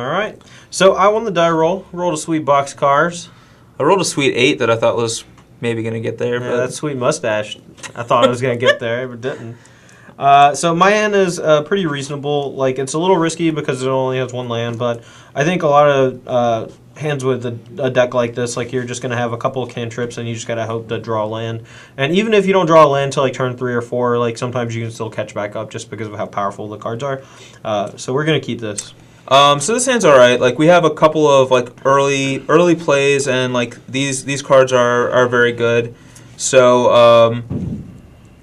All right. So I won the die roll. Rolled a sweet box of cars. I rolled a sweet 8 that I thought was maybe going to get there. Yeah, but that sweet mustache. I thought I was going to get there, but didn't. So my hand is pretty reasonable. Like, it's a little risky because it only has one land, but I think a lot of hands with a deck like this, like, you're just going to have a couple of cantrips and you just got to hope to draw a land. And even if you don't draw a land till like turn 3 or 4, like, sometimes you can still catch back up just because of how powerful the cards are. So we're going to keep this. So this hand's all right. Like, we have a couple of like early plays, and like these cards are very good. So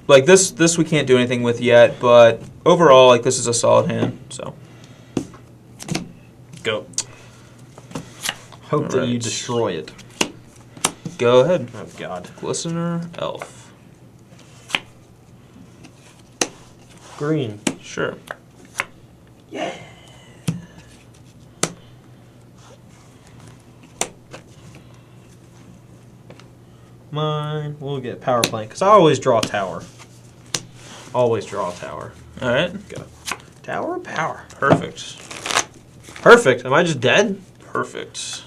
like this we can't do anything with yet, but overall, like, this is a solid hand. So go. Hope that you destroy it. Go ahead. Oh God. Glistener, elf. Green. Sure. Yeah. Mine. We'll get power plant because I always draw tower. Always draw a tower. All right. Go. Tower or power? Perfect. Perfect. Am I just dead? Perfect.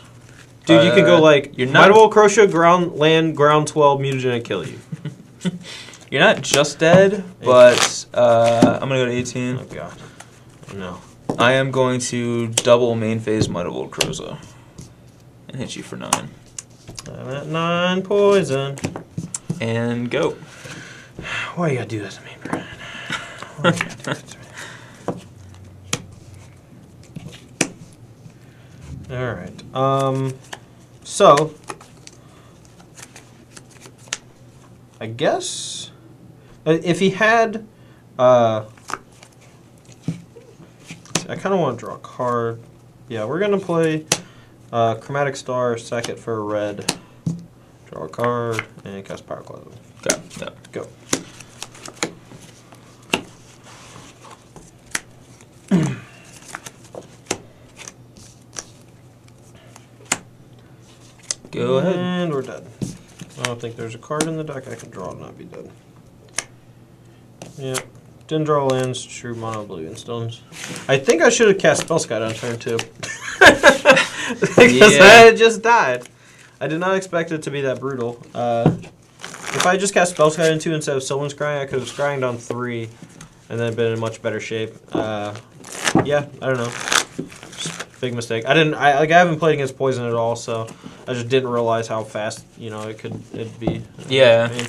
Dude, you can go like you're not Might Crochet, ground land, ground 12, mutagen, kill you. You're not just dead, but I'm gonna go to 18. Oh God. No. I am going to double main phase Might of Old Croza and hit you for 9. I'm at 9 poison. And go. Why you gotta do this to me, Brian? Why you gotta do this to me? All right. So I guess if he had, I kind of want to draw a card. Yeah, we're gonna play Chromatic Star, sack it for a red, draw a card, and cast Pyroclasm. Okay. Yeah. Go. Go ahead. And we're dead. I don't think there's a card in the deck I can draw and not be dead. Yeah. Didn't draw lands, true mono blue and stones. I think I should have cast Spell Sky on turn 2. Because I had just died. I did not expect it to be that brutal. If I just cast Spell Sky on 2 instead of Sylvan Scrying, I could have scryinged on 3 and then been in much better shape. Yeah, I don't know. Just big mistake. I haven't played against poison at all, so I just didn't realize how fast, it'd be. Yeah. I mean,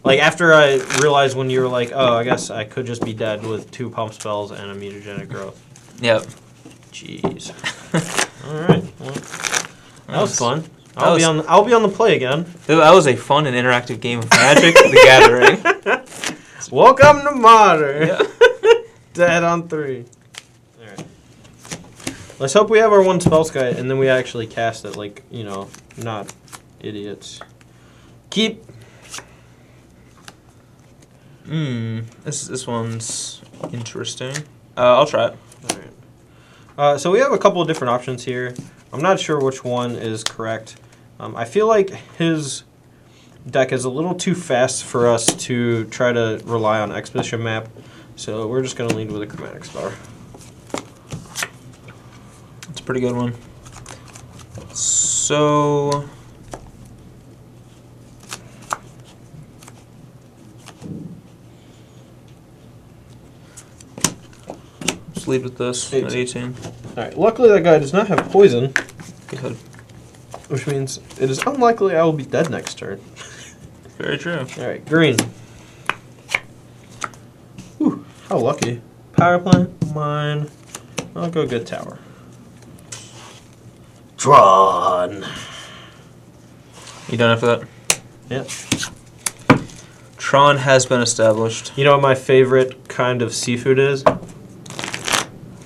like, after I realized when you were like, oh, I guess I could just be dead with 2 pump spells and a mutagenic growth. Yep. Jeez. All right. Well, that was fun. I'll be on the play again. That was a fun and interactive game of Magic: The Gathering. Welcome to Modern. Yeah. Dead on 3. All right. Let's hope we have our 1 spell sky and then we actually cast it like, not idiots. Keep. This one's interesting. I'll try it. All right. So we have a couple of different options here. I'm not sure which one is correct. I feel like his deck is a little too fast for us to try to rely on Expedition Map, so we're just going to lead with a Chromatic Star. It's a pretty good one. So let's lead with this at 18. Alright, luckily that guy does not have poison, Good. which means it is unlikely I will be dead next turn. Very true. Alright, green. Whew, how lucky. Power plant, mine. I'll go good tower. Tron. You done after that? Yeah. Tron has been established. You know what my favorite kind of seafood is?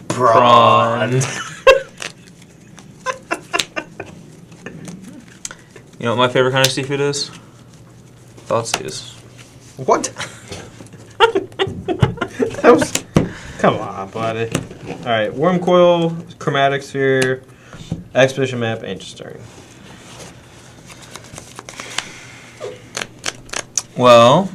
Prawn. You know what my favorite kind of seafood is? Thoughtseize. What? That was... Come on, buddy. Alright, Worm Coil, Chromatic Sphere, Expedition Map, Ancient Stirring. Well,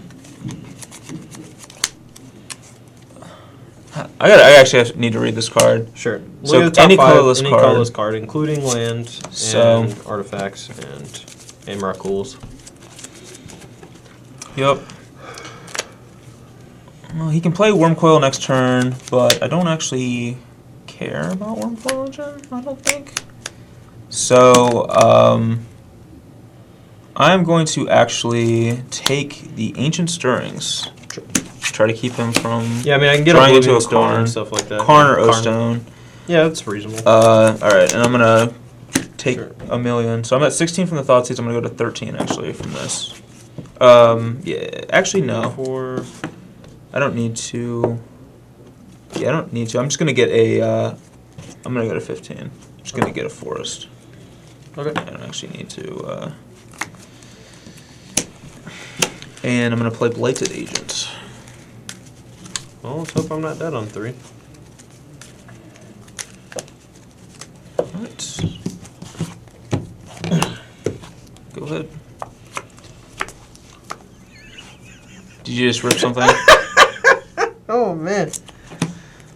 I actually need to read this card. Sure. So Look at the top any five, colorless any card. colorless card, including land So- and artifacts and Amaracools. Yep. Well, he can play Wormcoil next turn, but I don't actually care about Wormcoil Engine, I don't think. So, I'm going to actually take the Ancient Stirrings. Try to keep him from Yeah, I mean, I can get drawing a into a Stone Karn. and stuff like that. Karn or Karn. O-Stone. Yeah, that's reasonable. Alright, and I'm going to take Sure. a million. So I'm at 16 from the Thoughtseize. I'm going to go to 13, actually, from this. Yeah, actually, no. I don't need to. Yeah, I don't need to. I'm just going to get a, I'm going to go to 15. I'm just going to get a Forest. Okay. I don't actually need to, and I'm going to play Blighted Agent. Well, let's hope I'm not dead on 3. Alright. Go ahead. Did you just rip something? Oh, man.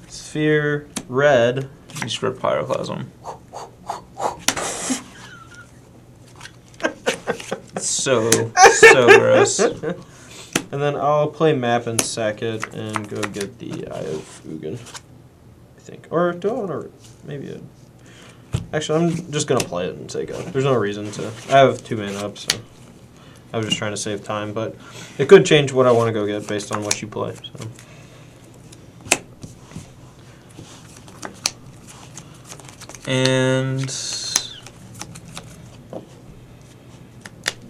Sphere red. You just ripped Pyroclasm. So gross. And then I'll play map and sack it and go get the Eye of Ugin, I think. Or do I want to? Maybe actually, I'm just going to play it and say go. There's no reason to. I have 2 mana up, so I was just trying to save time. But it could change what I want to go get based on what you play. So. And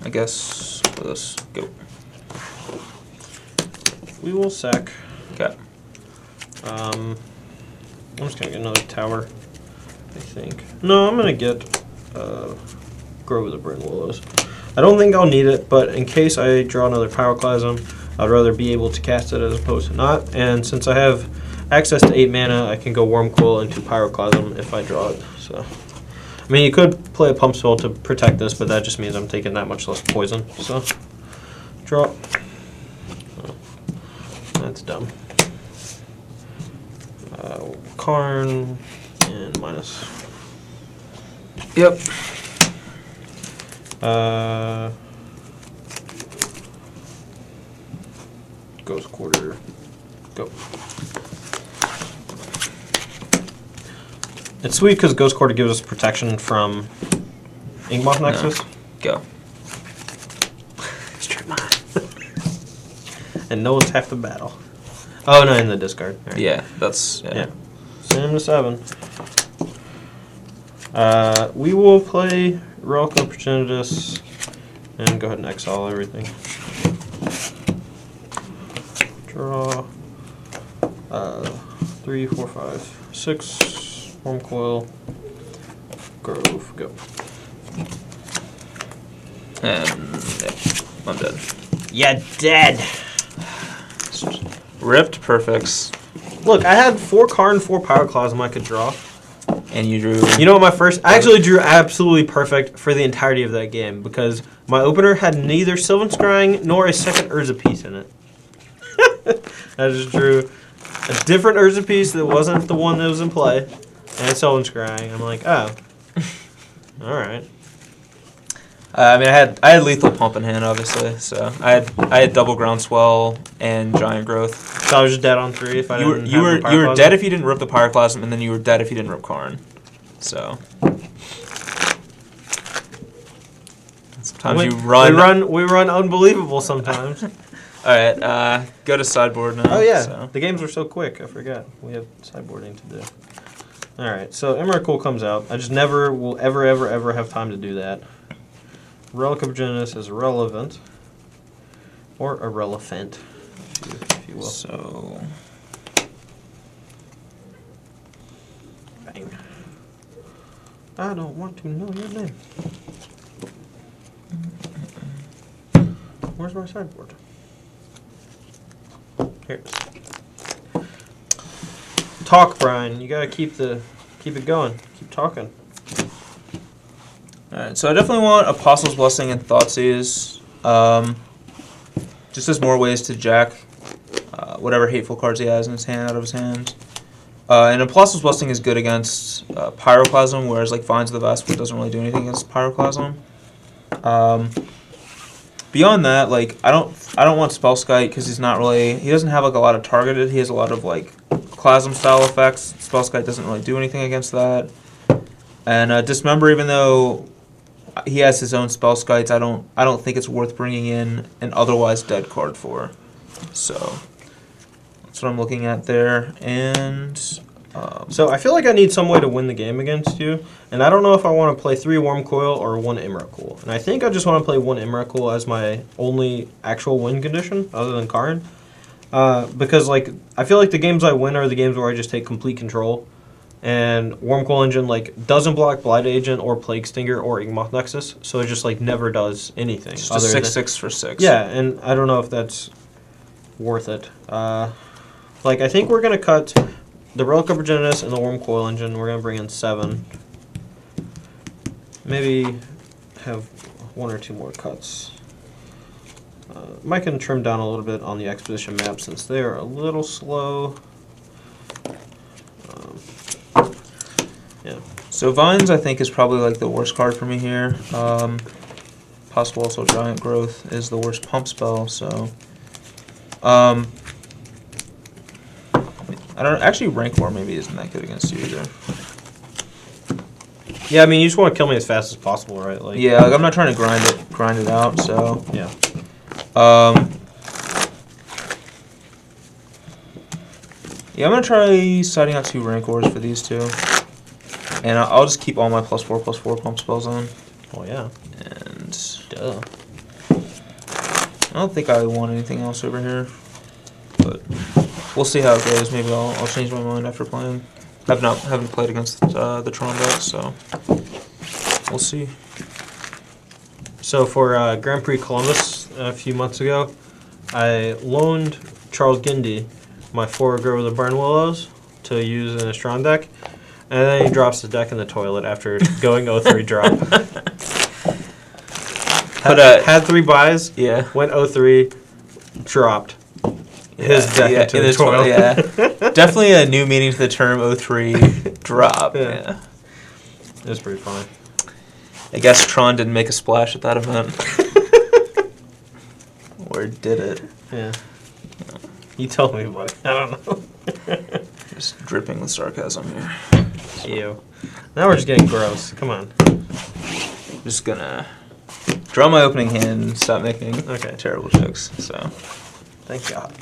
I guess let's go. We will sack. Okay. I'm just going to get another tower, I think. No, I'm going to get Grove of the Bryn Willows. I don't think I'll need it, but in case I draw another Pyroclasm, I'd rather be able to cast it as opposed to not. And since I have access to 8 mana, I can go Wormcoil into Pyroclasm if I draw it. So, I mean, you could play a Pump Spell to protect this, but that just means I'm taking that much less poison. So, draw. Oh, that's dumb. Karn and minus. Yep. Ghost Quarter. Go. It's sweet because Ghost Quarter gives us protection from Inkmoth Nexus. No. Go. It's true, mine. And no one's half the battle. Oh, no, in the discard. Right. Yeah, that's Yeah. Send him to 7. We will play Relic of Progenitus and go ahead and exile everything. Draw 3, 4, 5, 6. Wormcoil. Grove. Go. And yeah, I'm dead. Yeah, dead. Ripped perfects. Look, I had 4 Karn, 4 Pyroclasm I could draw. And you drew. You know what, my first... I actually drew absolutely perfect for the entirety of that game because my opener had neither Sylvan Scrying nor a second Urza piece in it. I just drew a different Urza piece that wasn't the one that was in play and Sylvan Scrying. I'm like, oh. Alright. I mean, I had Lethal Pump in hand, obviously. So I had Double Groundswell and Giant Growth. So I was just dead on 3 if I didn't You were have the Pyroclasm? dead if you didn't rip the Pyroclasm, and then you were dead if you didn't rip Karn. So sometimes you run. We run unbelievable sometimes. All right, go to sideboard now. Oh yeah, So. the games were so quick. I forgot we have sideboarding to do. All right, so Emrakul comes out. I just never will ever have time to do that. Relic of Progenitus is relevant or irrelevant, if you will. So Bang. I don't want to know your name. Where's my sideboard? Here it is. Talk, Brian. You gotta keep it going. Keep talking. Alright, so I definitely want Apostle's Blessing and Thoughtseize. Just as more ways to jack whatever hateful cards he has in his hand out of his hand. And Apostle's Blessing is good against Pyroclasm, whereas like Vines of the Vesper doesn't really do anything against Pyroclasm. Beyond that, like I don't want Spellskite because he doesn't have like a lot of targeted. He has a lot of like Clasm style effects. Spellskite doesn't really do anything against that. And Dismember, even though he has his own Spellskites, I don't think it's worth bringing in an otherwise dead card for. So that's what I'm looking at there. And so I feel like I need some way to win the game against you, and I don't know if I want to play 3 Worm Coil or 1 Emrakul. And I think I just want to play 1 Emrakul as my only actual win condition, other than Karn. Because like I feel like the games I win are the games where I just take complete control. And Wormcoil Engine like doesn't block Blight Agent or Plague Stinger or Igmoth Nexus, so it just like never does anything. Just a 6/6 for 6. Yeah, and I don't know if that's worth it. Like I think we're gonna cut the Relic of Progenitus and the Wormcoil Engine. We're gonna bring in 7. Maybe have 1 or 2 more cuts. Might can trim down a little bit on the Expedition map since they're a little slow. Yeah. So Vines, I think, is probably like the worst card for me here. Possible also Giant Growth is the worst pump spell. So, I don't actually Rank War maybe isn't that good against you either. Yeah, I mean you just want to kill me as fast as possible, right? Like yeah, like I'm not trying to grind it out. So yeah. Yeah, I'm gonna try siding out 2 Rank Wars for these 2. And I'll just keep all my +4/+4 pump spells on. Oh yeah. And duh. I don't think I want anything else over here, but we'll see how it goes. Maybe I'll change my mind after playing. Haven't played against the Tron deck, so we'll see. So for Grand Prix Columbus a few months ago, I loaned Charles Gindy my 4 Grow the Burn Willows to use in a Tron deck. And then he drops the deck in the toilet after going 0-3 drop. Had 3 buys. Yeah. Went 0-3, dropped his deck into the toilet. Yeah. Definitely a new meaning to the term 0-3 drop. Yeah. It was pretty funny. I guess Tron didn't make a splash at that event. Or did it? Yeah. You told me, but I don't know. Just dripping with sarcasm here. Ew. Now we're just getting gross. Come on. Just gonna draw my opening hand and stop making terrible jokes. So, thank God.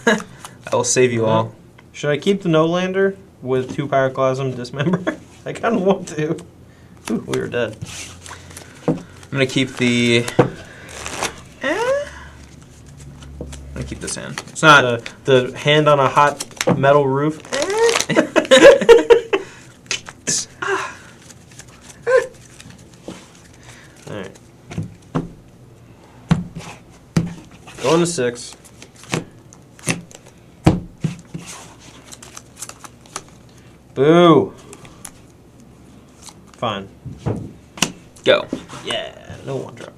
I will save you all. Should I keep the No-Lander with 2 Pyroclasm Dismember? I kind of want to. Ooh, we were dead. I'm gonna keep the. I'm gonna keep this hand. It's not the hand on a hot metal roof. Alright. Going to 6. Boo. Fine. Go. Yeah, no 1 drop.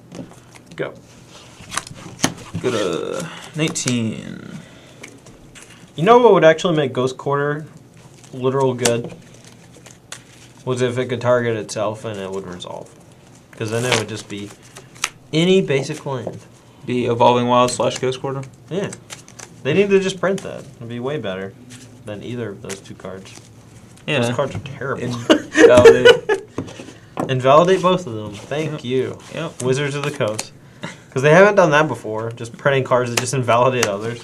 Go. Go to 19. You know what would actually make Ghost Quarter literal good? Was if it could target itself and it would resolve. Because then it would just be any basic land. Be Evolving Wild / Ghost Quarter? Yeah. They need to just print that. It'd be way better than either of those 2 cards. Yeah. Those cards are terrible. Invalidate. Invalidate both of them. Thank you. Yep. Wizards of the Coast. Because they haven't done that before. Just printing cards that just invalidate others.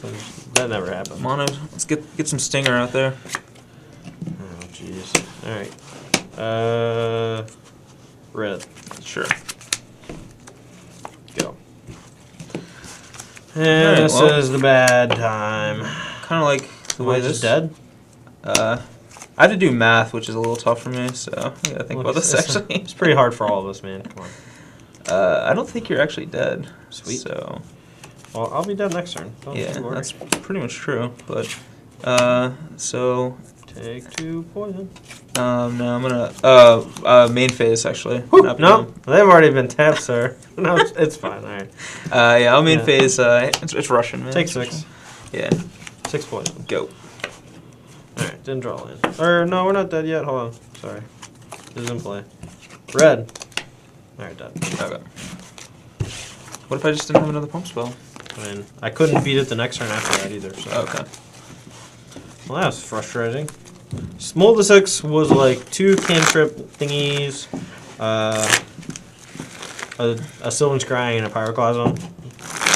That never happened. Mono. Let's get some stinger out there. Oh, jeez. Alright. Red. Sure. Go. And this is the bad time. Kind of like the way this is dead? I have to do math, which is a little tough for me, so I gotta think about this actually. It's pretty hard for all of us, man. Come on. I don't think you're actually dead. Sweet. So. Well, I'll be dead next turn. Don't Yeah, you worry. that's pretty much true. But so. Take 2 poison. No, I'm gonna main phase actually. No, they've already been tapped, sir. No, it's fine. All right. Yeah, I'll main phase. It's Russian, man. Take 6. Yeah. 6 poison. Go. All right. Didn't draw land. Or, no, we're not dead yet. Hold on. Sorry. This is in play. Red. Alright, dead. Okay. What if I just didn't have another pump spell? I mean, I couldn't beat it the next turn after that either. So. Okay. Well, that was frustrating. Mold the 6 was like 2 cantrip thingies, a Sylvan Scrying, and a Pyroclasm.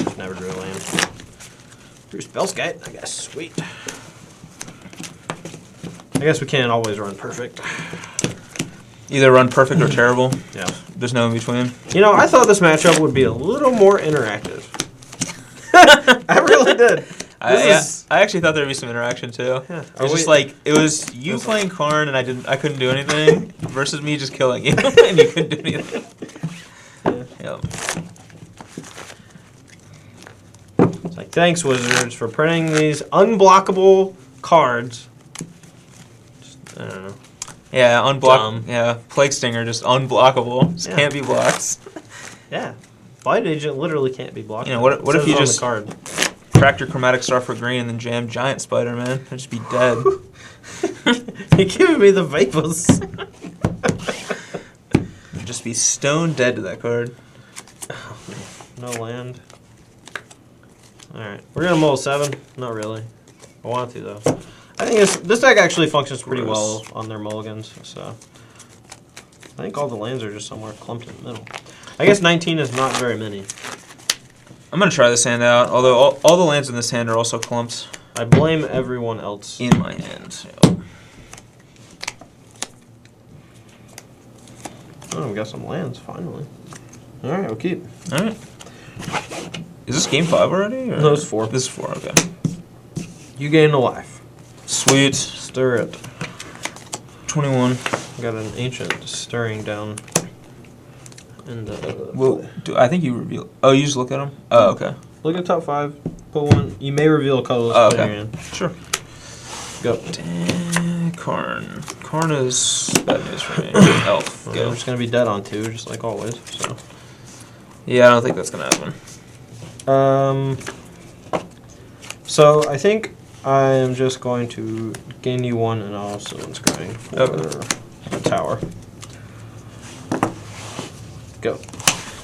Just never drew a land. Drew Spellskite, I guess. Sweet. I guess we can't always run perfect. Either run perfect or terrible. Yeah. There's no in between. You know, I thought this matchup would be a little more interactive. I really did. I actually thought there'd be some interaction too. Yeah. It was just like it was you playing Karn and I couldn't do anything versus me just killing you and you couldn't do anything. Yeah. Yep. It's like, thanks, Wizards, for printing these unblockable cards. Just, I don't know. Yeah, Dumb. Yeah, Plague Stinger just unblockable. Just Yeah. can't be blocked. Yeah. Blight Agent literally can't be blocked. You know, what It if says you it on just the card. cracked your Chromatic Star for green and then jammed Giant Spider, man? I'd just be dead. You're giving me the vapors. I'd just be stone dead to that card. Oh, man. No land. Alright. We're going to mull 7. Not really. I want to, though. I think this deck actually functions pretty well on their mulligans, so... I think all the lands are just somewhere clumped in the middle. I guess 19 is not very many. I'm going to try this hand out, although all the lands in this hand are also clumped. I blame everyone else. In my hand. Yep. Oh, we got some lands, finally. Alright, we'll keep. Alright. Is this game 5 already? Or? No, it's 4. This is 4, okay. You gain a life. Sweet. Stir it. 21. Got an ancient stirring down in the... Well, I think you reveal... Oh, you just look at them? Oh, okay. Look at top 5. Put 1. You may reveal a colorless Oh, player okay. in. Sure. Go. Karn. Karn is bad news for me. Elf. Well, Go. we're just going to be dead on 2, just like always. So. Yeah, I don't think that's going to happen. So I think I am just going to gain you 1 and also inscribing for a tower. Go.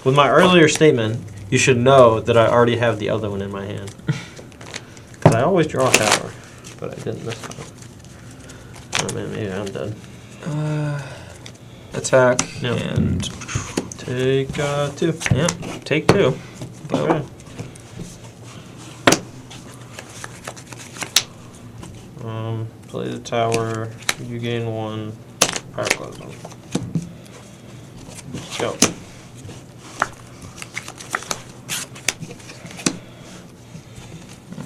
With my earlier statement, you should know that I already have the other one in my hand. Because I always draw a tower, but I didn't this time. Oh man, maybe I'm dead. Attack Yep. and... Take 2. Yep, take 2. Go. Okay. Play the tower. You gain 1. Pyroclasm. Go.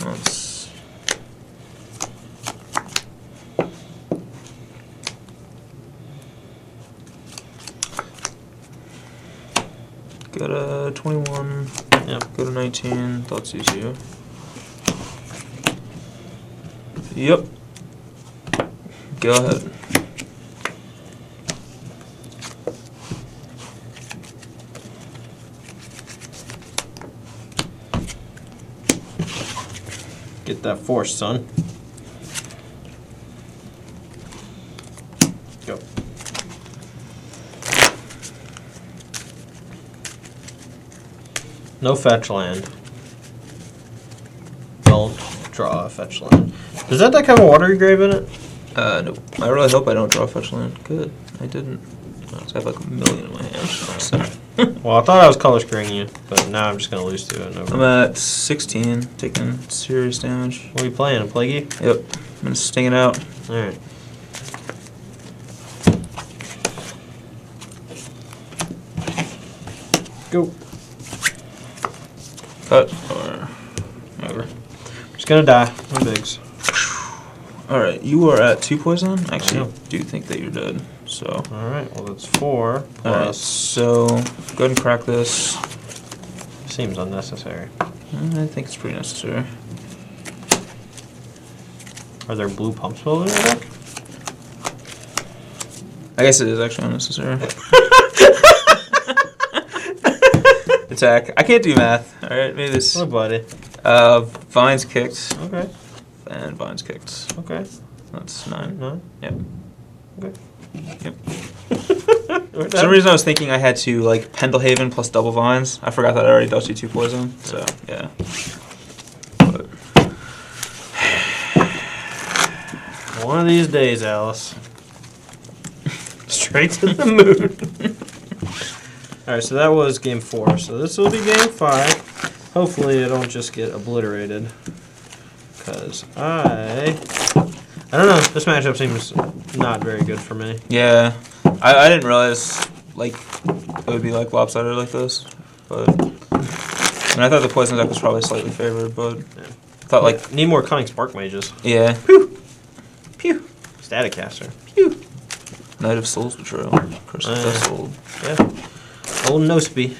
Let's... Go to 21. Yep. Go to 19. Thoughts use you. Yep. Go ahead. Get that force, son. Go. No fetch land. Don't draw a fetch land. Does that deck have a watery grave in it? Nope. I really hope I don't draw fetch land. Good. I didn't. I have like a million in my hand. So. Well, I thought I was color screwing you, but now I'm just gonna lose to it. I'm at 16, taking serious damage. What are you playing? A Plaguey? Yep. I'm gonna sting it out. Alright. Go. Cut or Whatever. Just gonna die. No bigs. Alright, you are at 2 poison. Actually, Yeah. I do think that you're dead. So. Alright, well that's 4 plus. Alright, so go ahead and crack this. Seems unnecessary. I think it's pretty necessary. Are there blue pump spells in your deck? I guess it is actually unnecessary. Attack. I can't do math. Alright, maybe this. Oh, buddy. Vine's kicked. Okay. And Vine's kicked. Okay. That's 9. 9? Yep. Okay. Yep. For some reason I was thinking I had to like Pendelhaven plus double vines. I forgot that I already dealt you 2 poison. So yeah. But. One of these days, Alice. Straight to the moon. Alright, so that was game 4. So this will be game 5. Hopefully I don't just get obliterated. Because I don't know, this matchup seems not very good for me. Yeah. I didn't realize like it would be like lopsided like this. But I thought the poison deck was probably slightly favored, but Yeah. I thought like Need more Cunning Spark Mages. yeah. Pew! Pew! Static Caster. Pew! Knight of Souls Betrayal. Curse of Vessel. Yeah. Old Nosby.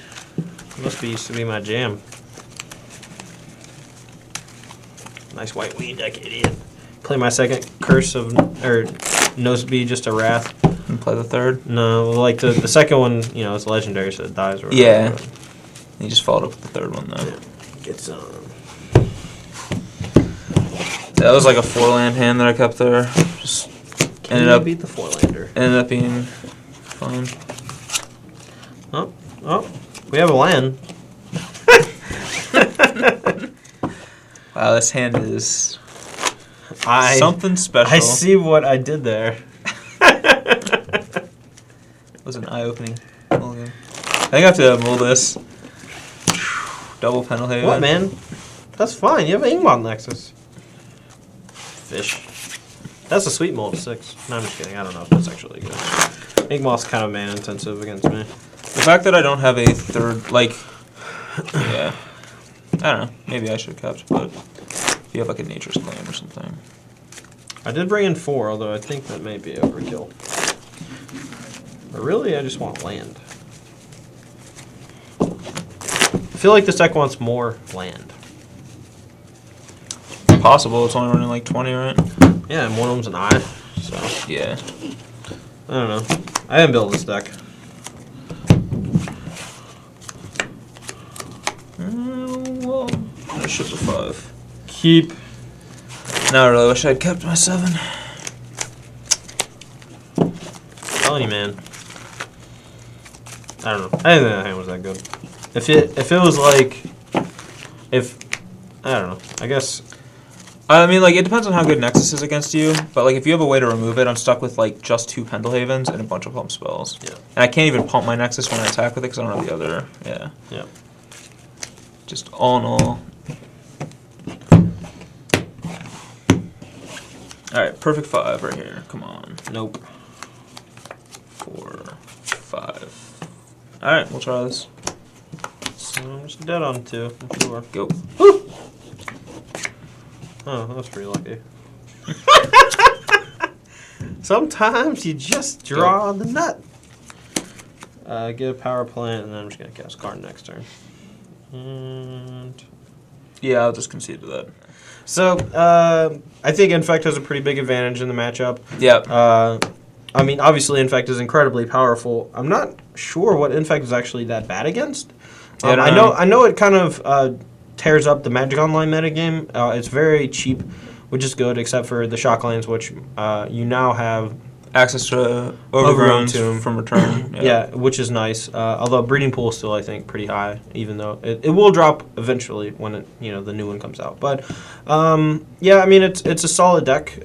Nosby used to be my jam. Nice white weed deck, idiot. Play my second Curse of, or Nosby, just a Wrath. And play the third. No, like the second one, you know, it's legendary, so it dies or whatever. Yeah. but- He just followed up with the third one though. Yeah. Get some. That was like a 4-land hand that I kept there. Just ended Beat the 4-lander. up being fine. Oh, we have a land. Wow, this hand is I something special. I see what I did there. It was an eye-opening mulligan. I think I have to mull this. Double Pendelhaven. What, man? That's fine. You have an Ingmont Nexus. Fish. That's a sweet mold 6. No, I'm just kidding. I don't know if that's actually good. Ingmont's kind of man intensive against me. The fact that I don't have a third, like, yeah. I don't know. Maybe I should have kept, but if you have like a Nature's Claim or something. I did bring in 4, although I think that may be overkill. But really, I just want land. I feel like this deck wants more land. Possible. It's only running like 20, right? Yeah, and one of them's an eye, so Yeah. I don't know. I didn't build this deck. Well, I should have 5. Keep. Now I really wish I'd kept my 7. Telling you, man. I don't know. I didn't think that hand was that good. If it was like, I don't know. I guess. I mean, like, it depends on how good Nexus is against you, but, like, if you have a way to remove it, I'm stuck with, like, just 2 Pendelhavens and a bunch of pump spells. Yeah. And I can't even pump my Nexus when I attack with it because I don't have the other, yeah. Yeah. Just all in all. Alright, perfect 5 right here. Come on. Nope. 4, 5. Alright, we'll try this. So I'm just dead on 2. I'm sure. Go. Woo! Oh, that was pretty lucky. Sometimes you just draw the nut. Get a power plant, and then I'm just going to cast card next turn. And Yeah, I'll just concede to that. so, I think Infect has a pretty big advantage in the matchup. Yeah. I mean, obviously, Infect is incredibly powerful. I'm not sure what Infect is actually that bad against. Yeah, I know it kind of tears up the Magic Online metagame. It's very cheap, which is good, except for the shock lands, which you now have Access to Overgrown Overgrown Tomb. from return. Yeah, which is nice. Although Breeding Pool is still, I think, pretty high, even though it will drop eventually when the new one comes out. But yeah, I mean it's a solid deck.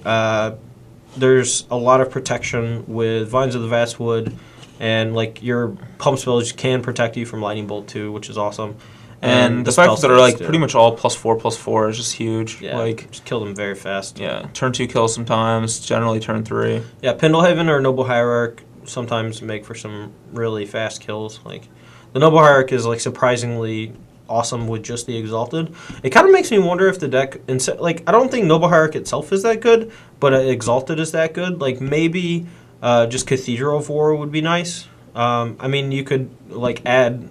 There's a lot of protection with Vines of the Vastwood, and like your pump spells can protect you from Lightning Bolt too, which is awesome. And the fact that they're like pretty much all +4/+4 is just huge. Yeah, Like, just kill them very fast. yeah, turn 2 kills sometimes, generally turn 3. Yeah, Pendelhaven or Noble Hierarch sometimes make for some really fast kills. Like the Noble Hierarch is like surprisingly awesome with just the Exalted. It kind of makes me wonder if the deck, like I don't think Noble Hierarch itself is that good, but Exalted is that good. Like maybe just Cathedral of War would be nice. I mean, you could like add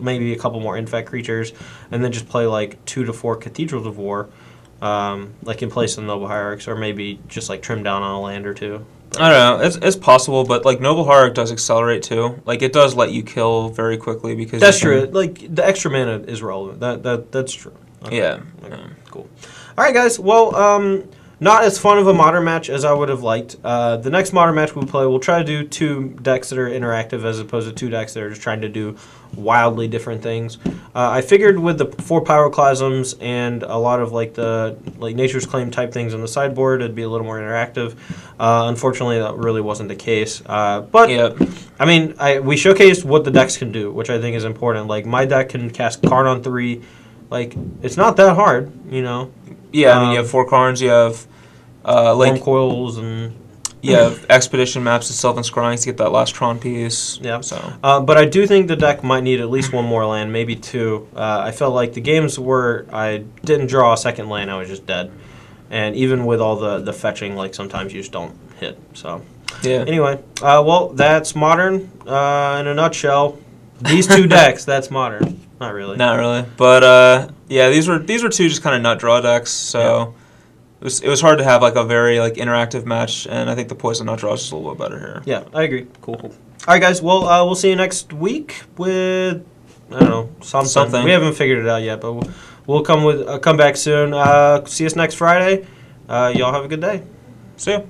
maybe a couple more Infect creatures, and then just play like 2 to 4 Cathedrals of War, like in place of Noble Hierarchs, or maybe just like trim down on a land or 2. I don't know. It's possible, but like Noble Hierarch does accelerate too. Like it does let you kill very quickly because That's true. Like the extra mana is relevant. That's true. Okay. Yeah. Okay. Cool. All right, guys. Well, not as fun of a modern match as I would have liked. The next modern match we play, we'll try to do 2 decks that are interactive as opposed to 2 decks that are just trying to do wildly different things. I figured with the 4 Pyroclasms and a lot of the Nature's Claim type things on the sideboard, it'd be a little more interactive. Unfortunately, that really wasn't the case. But Yep. I mean, we showcased what the decks can do, which I think is important. Like my deck can cast Card on 3. Like it's not that hard, you know. Yeah, I mean, you have 4 cards. You have Worm coils and you have expedition maps and Sylvan Scryings to get that last Tron piece. yeah. So, But I do think the deck might need at least 1 more land, maybe 2. I felt like the games where I didn't draw a second land, I was just dead. And even with all the fetching, like sometimes you just don't hit. So yeah. anyway, well, that's modern in a nutshell. These 2 decks, that's modern. Not really. Not really, but yeah, these were 2 just kind of nut draw decks. So it was hard to have like a very like interactive match, and I think the poison nut draw is just a little bit better here. Yeah, I agree. Cool. All right, guys. Well, we'll see you next week with I don't know something. We haven't figured it out yet, but we'll come back soon. See us next Friday. Y'all have a good day. See ya.